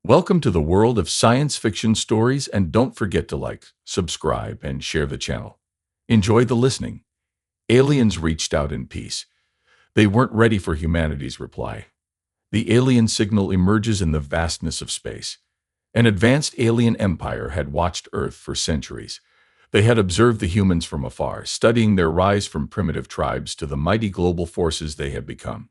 Welcome to the world of science fiction stories, and don't forget to like, subscribe, and share the channel. Enjoy the listening. Aliens reached out in peace. They weren't ready for humanity's reply. The alien signal emerges in the vastness of space. An advanced alien empire had watched Earth for centuries. They had observed the humans from afar, studying their rise from primitive tribes to the mighty global forces they had become.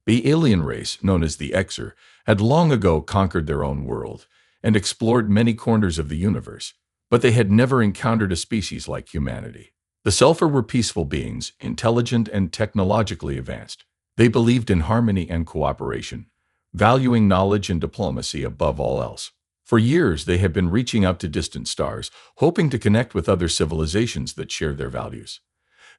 The alien race, known as the Xer, had long ago conquered their own world and explored many corners of the universe, but they had never encountered a species like humanity. The Sulfur were peaceful beings, intelligent and technologically advanced. They believed in harmony and cooperation, valuing knowledge and diplomacy above all else. For years, they had been reaching out to distant stars, hoping to connect with other civilizations that shared their values.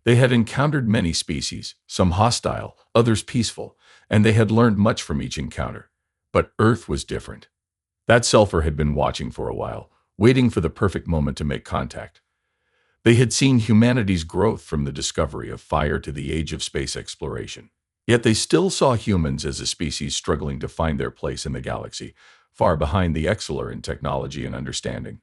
They had encountered many species, some hostile, others peaceful, and they had learned much from each encounter. But Earth was different. That Sulfur had been watching for a while, waiting for the perfect moment to make contact. They had seen humanity's growth from the discovery of fire to the age of space exploration. Yet they still saw humans as a species struggling to find their place in the galaxy, far behind the Exceler in technology and understanding.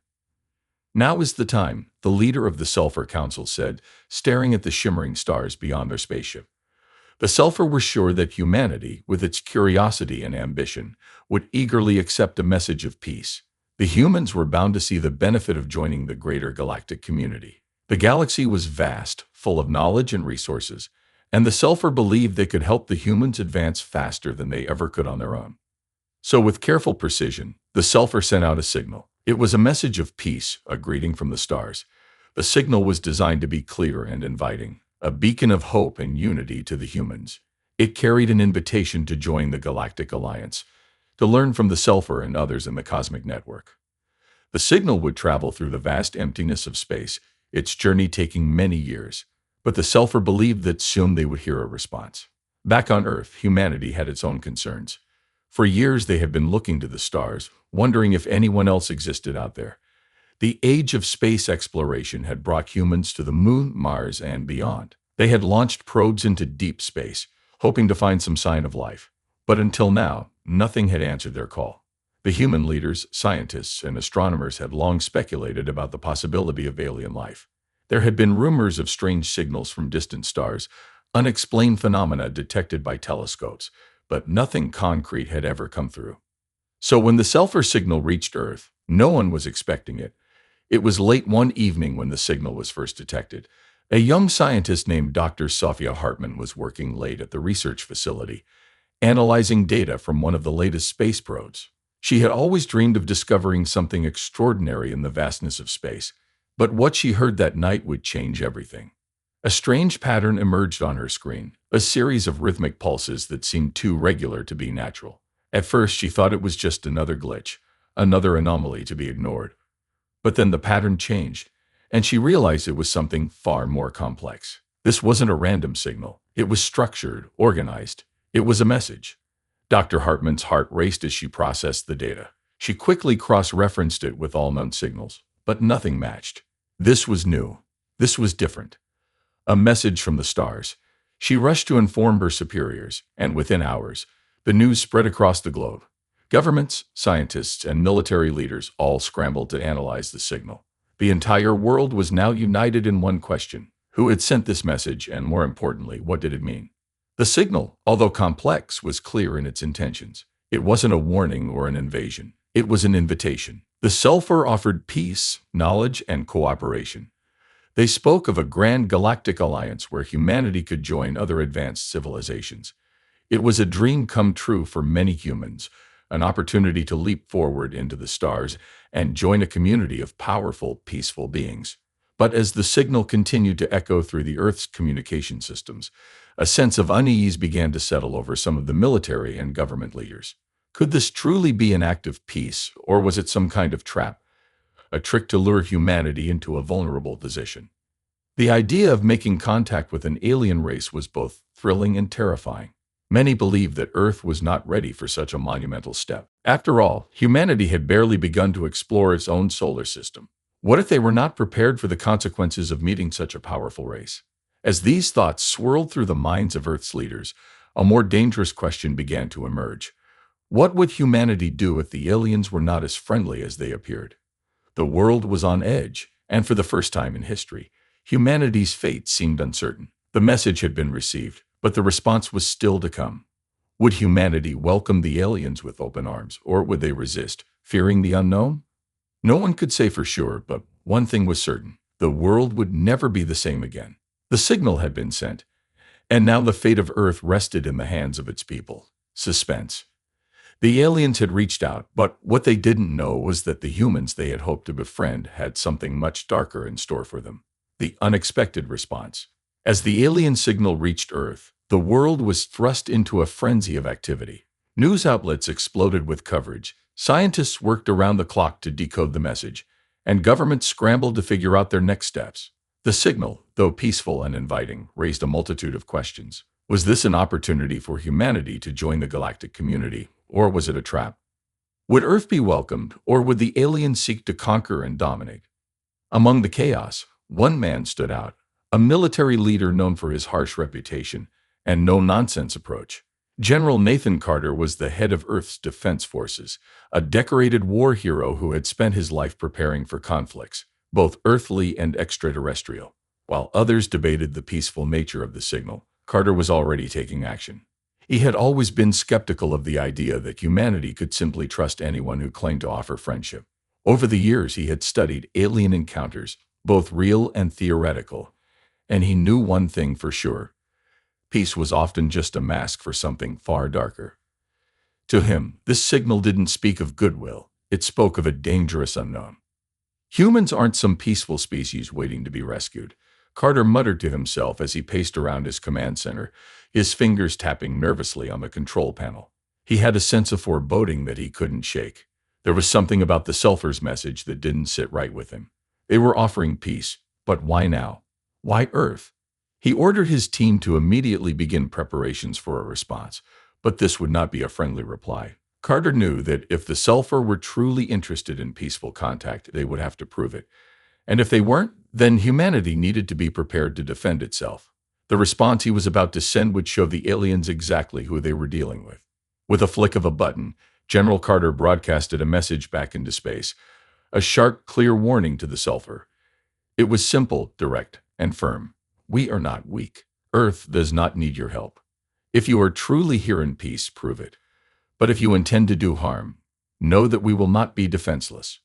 "Now is the time," the leader of the Sulfur Council said, staring at the shimmering stars beyond their spaceship. The Sulfur were sure that humanity, with its curiosity and ambition, would eagerly accept a message of peace. The humans were bound to see the benefit of joining the greater galactic community. The galaxy was vast, full of knowledge and resources, and the Sulfur believed they could help the humans advance faster than they ever could on their own. So with careful precision, the Sulfur sent out a signal. It was a message of peace, a greeting from the stars. The signal was designed to be clear and inviting, a beacon of hope and unity to the humans. It carried an invitation to join the Galactic Alliance, to learn from the Sulfur and others in the cosmic network. The signal would travel through the vast emptiness of space, its journey taking many years, but the Sulfur believed that soon they would hear a response. Back on Earth, humanity had its own concerns. For years they had been looking to the stars, wondering if anyone else existed out there. The age of space exploration had brought humans to the Moon, Mars, and beyond. They had launched probes into deep space, hoping to find some sign of life. But until now, nothing had answered their call. The human leaders, scientists, and astronomers had long speculated about the possibility of alien life. There had been rumors of strange signals from distant stars, unexplained phenomena detected by telescopes, but nothing concrete had ever come through. So when the Sulfur signal reached Earth, no one was expecting it. It was late one evening when the signal was first detected. A young scientist named Dr. Sophia Hartman was working late at the research facility, analyzing data from one of the latest space probes. She had always dreamed of discovering something extraordinary in the vastness of space, but what she heard that night would change everything. A strange pattern emerged on her screen, a series of rhythmic pulses that seemed too regular to be natural. At first, she thought it was just another glitch, another anomaly to be ignored. But then the pattern changed, and she realized it was something far more complex. This wasn't a random signal. It was structured, organized. It was a message. Dr. Hartman's heart raced as she processed the data. She quickly cross-referenced it with all known signals, but nothing matched. This was new. This was different. A message from the stars. She rushed to inform her superiors, and within hours, the news spread across the globe. Governments, scientists, and military leaders all scrambled to analyze the signal. The entire world was now united in one question: who had sent this message, and more importantly, what did it mean? The signal, although complex, was clear in its intentions. It wasn't a warning or an invasion. It was an invitation. The Sulfur offered peace, knowledge, and cooperation. They spoke of a grand galactic alliance where humanity could join other advanced civilizations. It was a dream come true for many humans, an opportunity to leap forward into the stars and join a community of powerful, peaceful beings. But as the signal continued to echo through the Earth's communication systems, a sense of unease began to settle over some of the military and government leaders. Could this truly be an act of peace, or was it some kind of trap, a trick to lure humanity into a vulnerable position? The idea of making contact with an alien race was both thrilling and terrifying. Many believed that Earth was not ready for such a monumental step. After all, humanity had barely begun to explore its own solar system. What if they were not prepared for the consequences of meeting such a powerful race? As these thoughts swirled through the minds of Earth's leaders, a more dangerous question began to emerge. What would humanity do if the aliens were not as friendly as they appeared? The world was on edge, and for the first time in history, humanity's fate seemed uncertain. The message had been received, but the response was still to come. Would humanity welcome the aliens with open arms, or would they resist, fearing the unknown? No one could say for sure, but one thing was certain. The world would never be the same again. The signal had been sent, and now the fate of Earth rested in the hands of its people. Suspense. The aliens had reached out, but what they didn't know was that the humans they had hoped to befriend had something much darker in store for them. The unexpected response. As the alien signal reached Earth, the world was thrust into a frenzy of activity. News outlets exploded with coverage, scientists worked around the clock to decode the message, and governments scrambled to figure out their next steps. The signal, though peaceful and inviting, raised a multitude of questions. Was this an opportunity for humanity to join the galactic community, or was it a trap? Would Earth be welcomed, or would the aliens seek to conquer and dominate? Among the chaos, one man stood out, a military leader known for his harsh reputation and no-nonsense approach. General Nathan Carter was the head of Earth's defense forces, a decorated war hero who had spent his life preparing for conflicts, both earthly and extraterrestrial. While others debated the peaceful nature of the signal, Carter was already taking action. He had always been skeptical of the idea that humanity could simply trust anyone who claimed to offer friendship. Over the years, he had studied alien encounters, both real and theoretical, and he knew one thing for sure. Peace was often just a mask for something far darker. To him, this signal didn't speak of goodwill, it spoke of a dangerous unknown. Humans aren't some peaceful species waiting to be rescued, Carter muttered to himself as he paced around his command center, his fingers tapping nervously on the control panel. He had a sense of foreboding that he couldn't shake. There was something about the Sulphur's message that didn't sit right with him. They were offering peace, but why now? Why Earth? He ordered his team to immediately begin preparations for a response, but this would not be a friendly reply. Carter knew that if the Sulphur were truly interested in peaceful contact, they would have to prove it. And if they weren't, then humanity needed to be prepared to defend itself. The response he was about to send would show the aliens exactly who they were dealing with. With a flick of a button, General Carter broadcasted a message back into space, a sharp, clear warning to the Sulphur. It was simple, direct, and firm. We are not weak. Earth does not need your help. If you are truly here in peace, prove it. But if you intend to do harm, know that we will not be defenseless.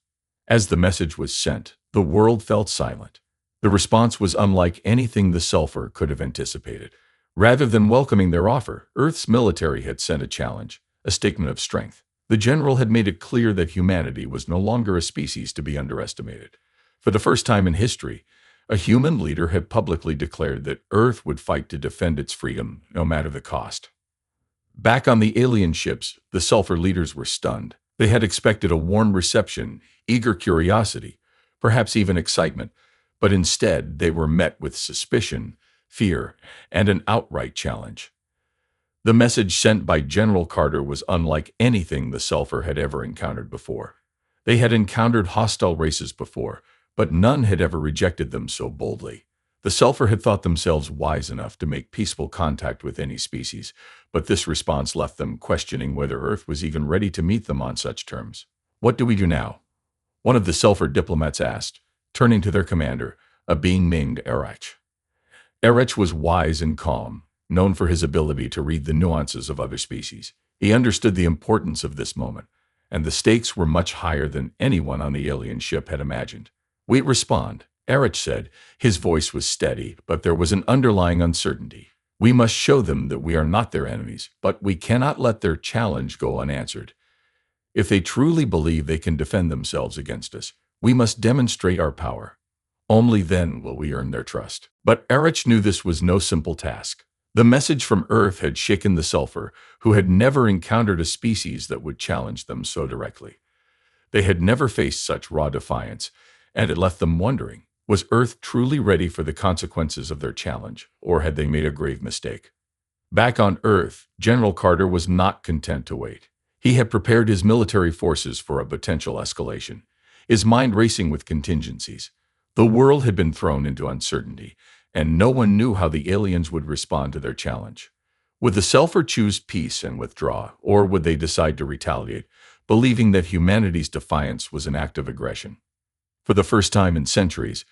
As the message was sent, the world felt silent. The response was unlike anything the Sulphur could have anticipated. Rather than welcoming their offer, Earth's military had sent a challenge, a statement of strength. The general had made it clear that humanity was no longer a species to be underestimated. For the first time in history, a human leader had publicly declared that Earth would fight to defend its freedom, no matter the cost. Back on the alien ships, the Sulphur leaders were stunned. They had expected a warm reception, eager curiosity, perhaps even excitement, but instead they were met with suspicion, fear, and an outright challenge. The message sent by General Carter was unlike anything the Sulphur had ever encountered before. They had encountered hostile races before, but none had ever rejected them so boldly. The Sulphur had thought themselves wise enough to make peaceful contact with any species, but this response left them questioning whether Earth was even ready to meet them on such terms. What do we do now? One of the Sulphur diplomats asked, turning to their commander, a being named Erech. Erech was wise and calm, known for his ability to read the nuances of other species. He understood the importance of this moment, and the stakes were much higher than anyone on the alien ship had imagined. We respond, Erech said. His voice was steady, but there was an underlying uncertainty. We must show them that we are not their enemies, but we cannot let their challenge go unanswered. If they truly believe they can defend themselves against us, we must demonstrate our power. Only then will we earn their trust. But Erech knew this was no simple task. The message from Earth had shaken the Sulphur, who had never encountered a species that would challenge them so directly. They had never faced such raw defiance, and it left them wondering, was Earth truly ready for the consequences of their challenge, or had they made a grave mistake? Back on Earth, General Carter was not content to wait. He had prepared his military forces for a potential escalation, his mind racing with contingencies. The world had been thrown into uncertainty, and no one knew how the aliens would respond to their challenge. Would the Selfer choose peace and withdraw, or would they decide to retaliate, believing that humanity's defiance was an act of aggression? For the first time in centuries,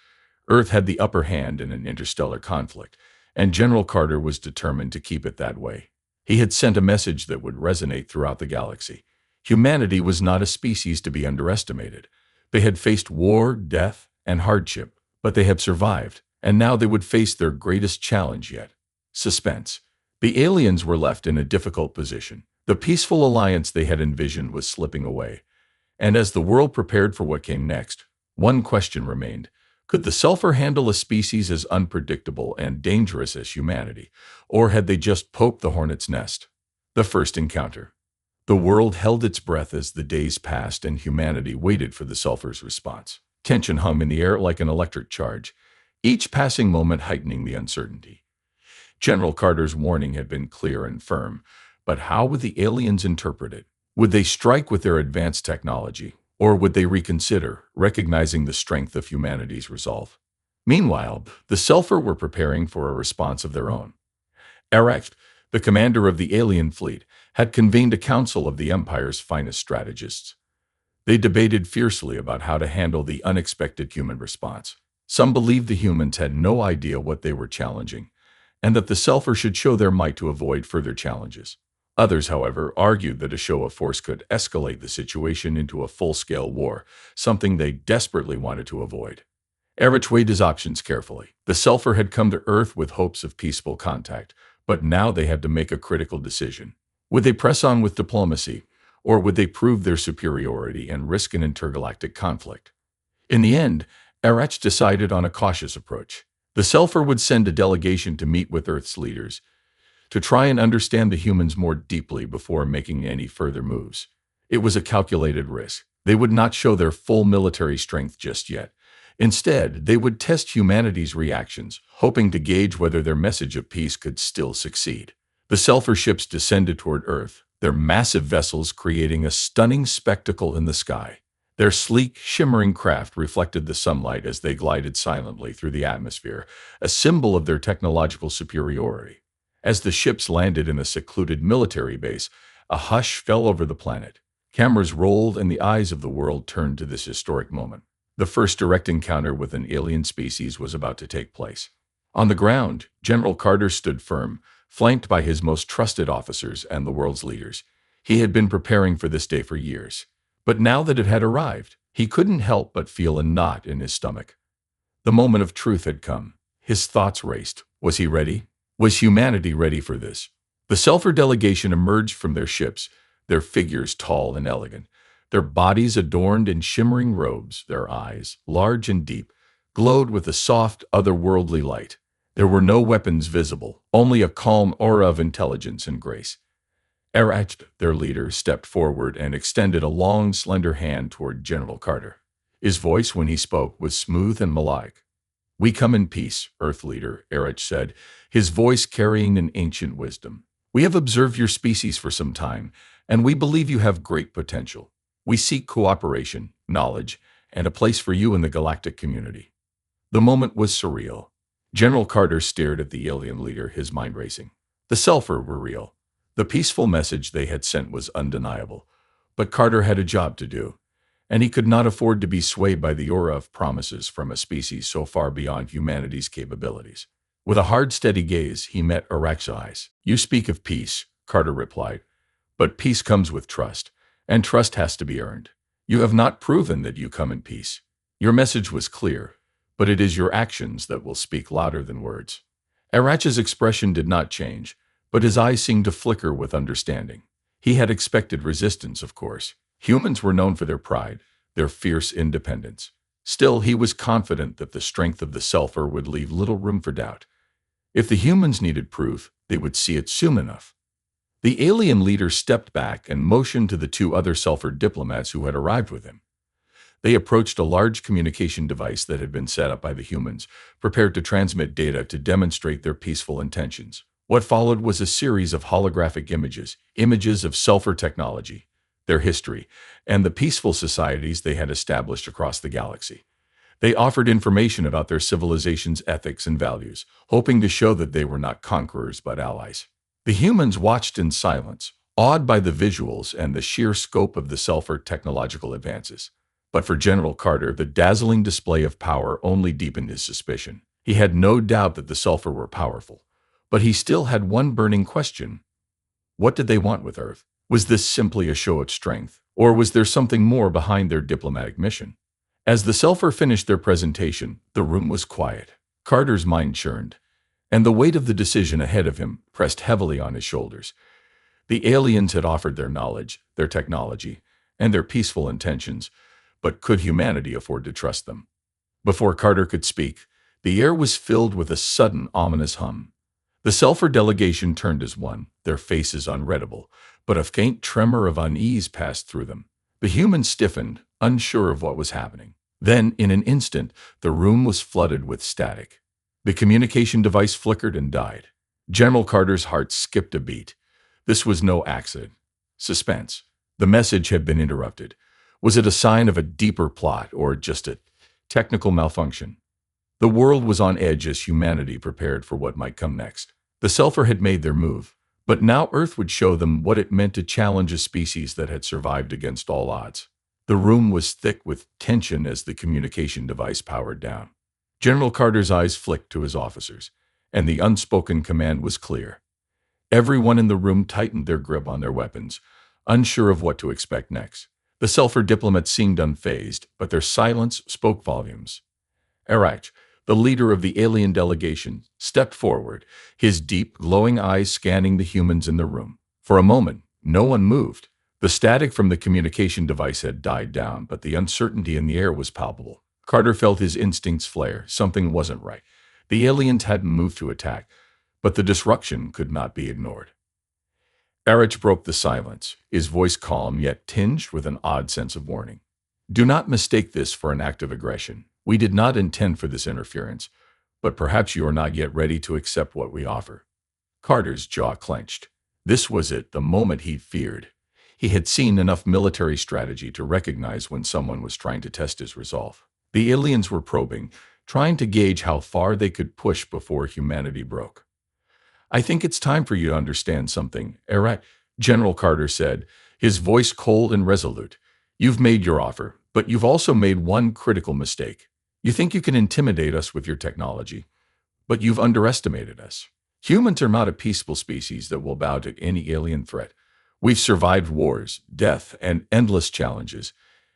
Earth had the upper hand in an interstellar conflict, and General Carter was determined to keep it that way. He had sent a message that would resonate throughout the galaxy. Humanity was not a species to be underestimated. They had faced war, death, and hardship, but they had survived, and now they would face their greatest challenge yet: suspense. The aliens were left in a difficult position. The peaceful alliance they had envisioned was slipping away, and as the world prepared for what came next, one question remained. Could the Selfer handle a species as unpredictable and dangerous as humanity, or had they just poked the hornet's nest? The first encounter. The world held its breath as the days passed and humanity waited for the Selfer's response. Tension hung in the air like an electric charge, each passing moment heightening the uncertainty. General Carter's warning had been clear and firm, but how would the aliens interpret it? Would they strike with their advanced technology, or would they reconsider, recognizing the strength of humanity's resolve? Meanwhile, the Selfer were preparing for a response of their own. Erech, the commander of the alien fleet, had convened a council of the Empire's finest strategists. They debated fiercely about how to handle the unexpected human response. Some believed the humans had no idea what they were challenging, and that the Selfer should show their might to avoid further challenges. Others, however, argued that a show of force could escalate the situation into a full-scale war, something they desperately wanted to avoid. Erich weighed his options carefully. The Selfer had come to Earth with hopes of peaceful contact, but now they had to make a critical decision. Would they press on with diplomacy, or would they prove their superiority and risk an intergalactic conflict? In the end, Erich decided on a cautious approach. The Selfer would send a delegation to meet with Earth's leaders, to try and understand the humans more deeply before making any further moves. It was a calculated risk. They would not show their full military strength just yet. Instead, they would test humanity's reactions, hoping to gauge whether their message of peace could still succeed. The Selfer ships descended toward Earth, their massive vessels creating a stunning spectacle in the sky. Their sleek, shimmering craft reflected the sunlight as they glided silently through the atmosphere, a symbol of their technological superiority. As the ships landed in a secluded military base, a hush fell over the planet. Cameras rolled and the eyes of the world turned to this historic moment. The first direct encounter with an alien species was about to take place. On the ground, General Carter stood firm, flanked by his most trusted officers and the world's leaders. He had been preparing for this day for years. But now that it had arrived, he couldn't help but feel a knot in his stomach. The moment of truth had come. His thoughts raced. Was he ready? Was humanity ready for this? The Selfer delegation emerged from their ships, their figures tall and elegant, their bodies adorned in shimmering robes, their eyes, large and deep, glowed with a soft, otherworldly light. There were no weapons visible, only a calm aura of intelligence and grace. Erech, their leader, stepped forward and extended a long, slender hand toward General Carter. His voice, when he spoke, was smooth and melodic. "We come in peace, Earth leader," Erech said, his voice carrying an ancient wisdom. "We have observed your species for some time, and we believe you have great potential. We seek cooperation, knowledge, and a place for you in the galactic community." The moment was surreal. General Carter stared at the alien leader, his mind racing. The Selfer were real. The peaceful message they had sent was undeniable. But Carter had a job to do, and he could not afford to be swayed by the aura of promises from a species so far beyond humanity's capabilities. With a hard, steady gaze, he met Erech's eyes. "You speak of peace," Carter replied, "but peace comes with trust, and trust has to be earned. You have not proven that you come in peace. Your message was clear, but it is your actions that will speak louder than words." Erech's expression did not change, but his eyes seemed to flicker with understanding. He had expected resistance, of course. Humans were known for their pride, their fierce independence. Still, he was confident that the strength of the Selfer would leave little room for doubt. If the humans needed proof, they would see it soon enough. The alien leader stepped back and motioned to the two other Selfer diplomats who had arrived with him. They approached a large communication device that had been set up by the humans, prepared to transmit data to demonstrate their peaceful intentions. What followed was a series of holographic images, images of Selfer technology, their history, and the peaceful societies they had established across the galaxy. They offered information about their civilization's ethics and values, hoping to show that they were not conquerors but allies. The humans watched in silence, awed by the visuals and the sheer scope of the sulfur technological advances. But for General Carter, the dazzling display of power only deepened his suspicion. He had no doubt that the sulfur were powerful, but he still had one burning question. What did they want with Earth? Was this simply a show of strength, or was there something more behind their diplomatic mission? As the sulfur finished their presentation, the room was quiet. Carter's mind churned, and the weight of the decision ahead of him pressed heavily on his shoulders. The aliens had offered their knowledge, their technology, and their peaceful intentions, but could humanity afford to trust them? Before Carter could speak, the air was filled with a sudden ominous hum. The sulfur delegation turned as one, their faces unreadable, but a faint tremor of unease passed through them. The humans stiffened, unsure of what was happening. Then, in an instant, the room was flooded with static. The communication device flickered and died. General Carter's heart skipped a beat. This was no accident. Suspense. The message had been interrupted. Was it a sign of a deeper plot, or just a technical malfunction? The world was on edge as humanity prepared for what might come next. The sulfur had made their move, but now Earth would show them what it meant to challenge a species that had survived against all odds. The room was thick with tension as the communication device powered down. General Carter's eyes flicked to his officers, and the unspoken command was clear. Everyone in the room tightened their grip on their weapons, unsure of what to expect next. The sulfur diplomats seemed unfazed, but their silence spoke volumes. Erach, the leader of the alien delegation, stepped forward, his deep, glowing eyes scanning the humans in the room. For a moment, no one moved. The static from the communication device had died down, but the uncertainty in the air was palpable. Carter felt his instincts flare. Something wasn't right. The aliens hadn't moved to attack, but the disruption could not be ignored. Erich broke the silence, his voice calm yet tinged with an odd sense of warning. Do not mistake this for an act of aggression. We did not intend for this interference, but perhaps you are not yet ready to accept what we offer. Carter's jaw clenched. This was it, the moment he'd feared. He had seen enough military strategy to recognize when someone was trying to test his resolve. The aliens were probing, trying to gauge how far they could push before humanity broke. I think it's time for you to understand something, Erach, General Carter said, his voice cold and resolute. You've made your offer, but you've also made one critical mistake. You think you can intimidate us with your technology, but you've underestimated us. Humans are not a peaceful species that will bow to any alien threat. We've survived wars, death, and endless challenges,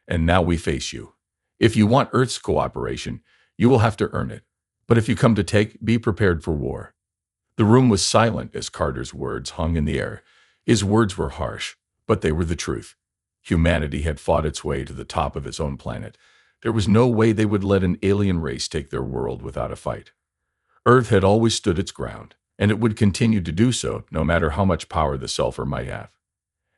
and now we face you. If you want Earth's cooperation, you will have to earn it. But if you come to take, be prepared for war. The room was silent as Carter's words hung in the air. His words were harsh, but they were the truth. Humanity had fought its way to the top of its own planet. There was no way they would let an alien race take their world without a fight. Earth had always stood its ground, and it would continue to do so no matter how much power the sulfur might have.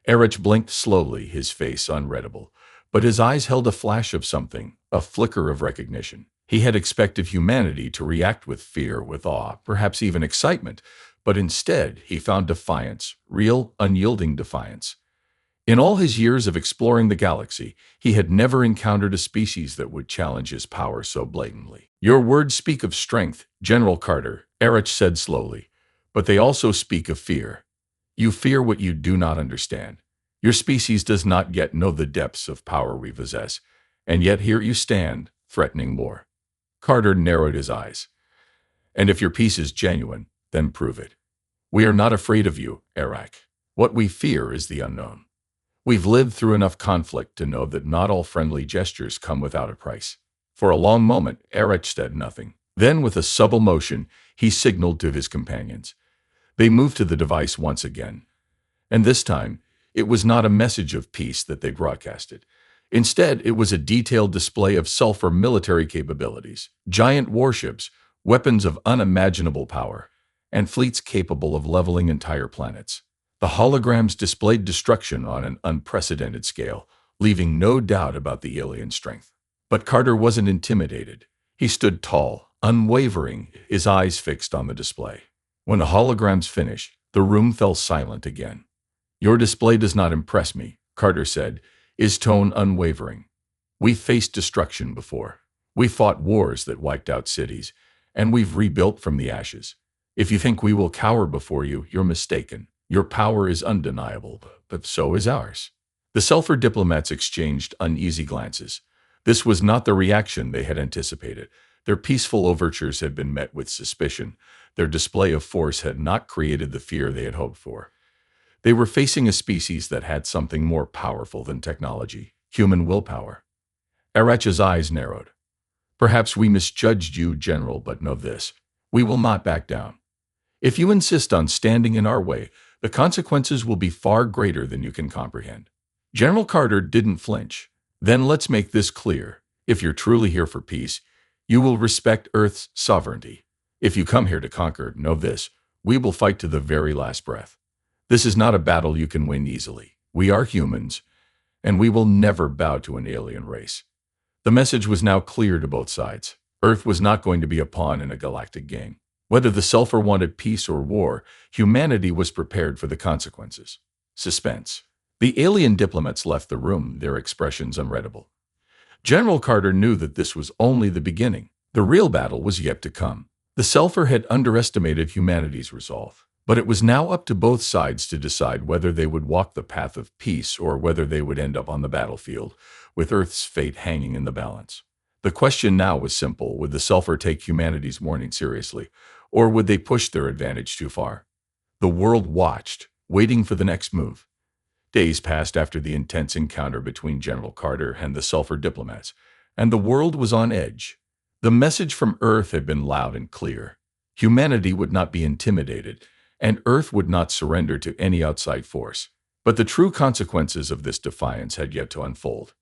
Erich blinked slowly, his face unreadable, but his eyes held a flash of something, a flicker of recognition. He had expected humanity to react with fear, with awe, perhaps even excitement, but instead he found defiance, real, unyielding defiance. In all his years of exploring the galaxy, he had never encountered a species that would challenge his power so blatantly. Your words speak of strength, General Carter, Erich said slowly, but they also speak of fear. You fear what you do not understand. Your species does not yet know the depths of power we possess, and yet here you stand, threatening war. Carter narrowed his eyes. And if your peace is genuine, then prove it. We are not afraid of you, Erich. What we fear is the unknown. We've lived through enough conflict to know that not all friendly gestures come without a price. For a long moment, Erich said nothing. Then, with a subtle motion, he signaled to his companions. They moved to the device once again. And this time, it was not a message of peace that they broadcasted. Instead, it was a detailed display of sulfur military capabilities, giant warships, weapons of unimaginable power, and fleets capable of leveling entire planets. The holograms displayed destruction on an unprecedented scale, leaving no doubt about the alien strength. But Carter wasn't intimidated. He stood tall, unwavering, his eyes fixed on the display. When the holograms finished, the room fell silent again. Your display does not impress me, Carter said, his tone unwavering. We've faced destruction before. We fought wars that wiped out cities, and we've rebuilt from the ashes. If you think we will cower before you, you're mistaken. Your power is undeniable, but so is ours. The Sulfur diplomats exchanged uneasy glances. This was not the reaction they had anticipated. Their peaceful overtures had been met with suspicion. Their display of force had not created the fear they had hoped for. They were facing a species that had something more powerful than technology, human willpower. Erech's eyes narrowed. Perhaps we misjudged you, General, but know this. We will not back down. If you insist on standing in our way, the consequences will be far greater than you can comprehend. General Carter didn't flinch. Then let's make this clear. If you're truly here for peace, you will respect Earth's sovereignty. If you come here to conquer, know this. We will fight to the very last breath. This is not a battle you can win easily. We are humans, and we will never bow to an alien race. The message was now clear to both sides. Earth was not going to be a pawn in a galactic game. Whether the Sulfur wanted peace or war, humanity was prepared for the consequences. Suspense. The alien diplomats left the room, their expressions unreadable. General Carter knew that this was only the beginning. The real battle was yet to come. The Sulfur had underestimated humanity's resolve, but it was now up to both sides to decide whether they would walk the path of peace or whether they would end up on the battlefield, with Earth's fate hanging in the balance. The question now was simple. Would the Sulfur take humanity's warning seriously, or would they push their advantage too far? The world watched, waiting for the next move. Days passed after the intense encounter between General Carter and the Sulfur diplomats, and the world was on edge. The message from Earth had been loud and clear. Humanity would not be intimidated, and Earth would not surrender to any outside force. But the true consequences of this defiance had yet to unfold.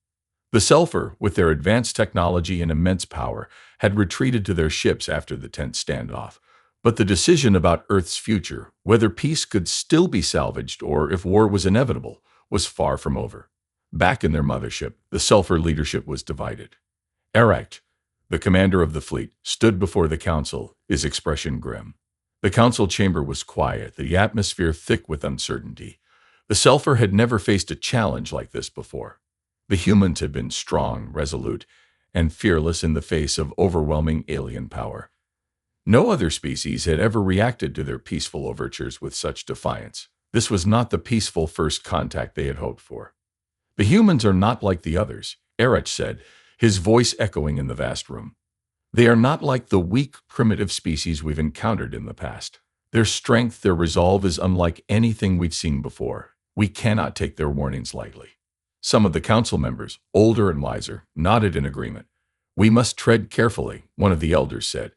The Sulfur, with their advanced technology and immense power, had retreated to their ships after the tense standoff. But the decision about Earth's future, whether peace could still be salvaged or if war was inevitable, was far from over. Back in their mothership, the Sulfur leadership was divided. Erech, the commander of the fleet, stood before the council, his expression grim. The council chamber was quiet, the atmosphere thick with uncertainty. The Sulfur had never faced a challenge like this before. The humans had been strong, resolute, and fearless in the face of overwhelming alien power. No other species had ever reacted to their peaceful overtures with such defiance. This was not the peaceful first contact they had hoped for. The humans are not like the others, Erech said, his voice echoing in the vast room. They are not like the weak, primitive species we've encountered in the past. Their strength, their resolve is unlike anything we've seen before. We cannot take their warnings lightly. Some of the council members, older and wiser, nodded in agreement. We must tread carefully, one of the elders said.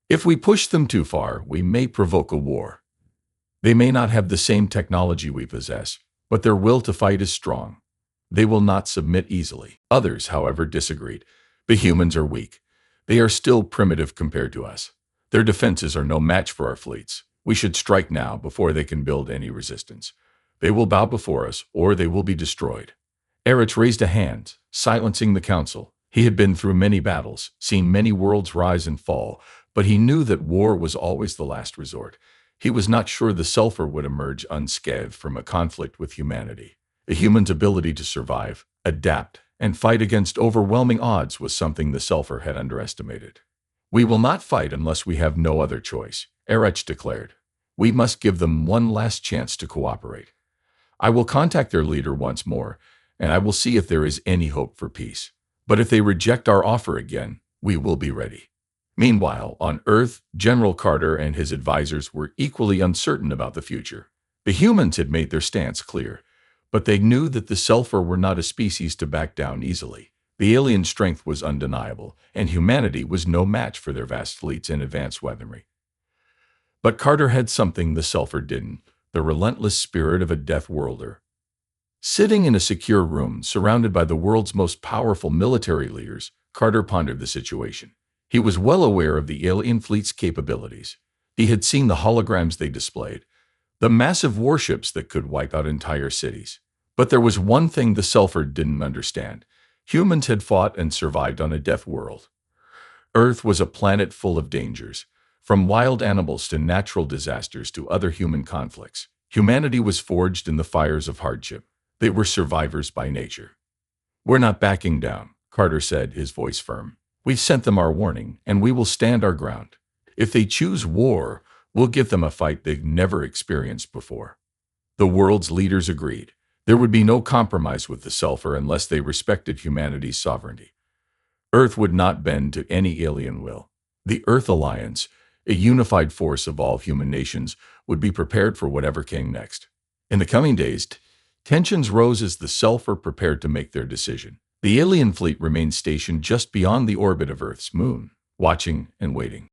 If we push them too far, we may provoke a war. They may not have the same technology we possess, but their will to fight is strong. They will not submit easily. Others, however, disagreed. The humans are weak. They are still primitive compared to us. Their defenses are no match for our fleets. We should strike now before they can build any resistance. They will bow before us, or they will be destroyed. Erech raised a hand, silencing the council. He had been through many battles, seen many worlds rise and fall, but he knew that war was always the last resort. He was not sure the Sulfur would emerge unscathed from a conflict with humanity. A human's ability to survive, adapt, and fight against overwhelming odds was something the Sulfur had underestimated. We will not fight unless we have no other choice, Erech declared. We must give them one last chance to cooperate. I will contact their leader once more, and I will see if there is any hope for peace. But if they reject our offer again, we will be ready. Meanwhile, on Earth, General Carter and his advisors were equally uncertain about the future. The humans had made their stance clear, but they knew that the Sulfur were not a species to back down easily. The alien strength was undeniable, and humanity was no match for their vast fleets and advanced weaponry. But Carter had something the Sulfur didn't, the relentless spirit of a death worlder. Sitting in a secure room, surrounded by the world's most powerful military leaders, Carter pondered the situation. He was well aware of the alien fleet's capabilities. He had seen the holograms they displayed, the massive warships that could wipe out entire cities. But there was one thing the Sulfur didn't understand. Humans had fought and survived on a death world. Earth was a planet full of dangers, from wild animals to natural disasters to other human conflicts. Humanity was forged in the fires of hardship. They were survivors by nature. We're not backing down, Carter said, his voice firm. We've sent them our warning, and we will stand our ground. If they choose war, We'll give them a fight they've never experienced before. The world's leaders agreed. There would be no compromise with the Sulfur unless they respected humanity's sovereignty. Earth would not bend to any alien will. The Earth Alliance, a unified force of all human nations, would be prepared for whatever came next. In the coming days, tensions rose as the Sulfur prepared to make their decision. The alien fleet remained stationed just beyond the orbit of Earth's moon, watching and waiting.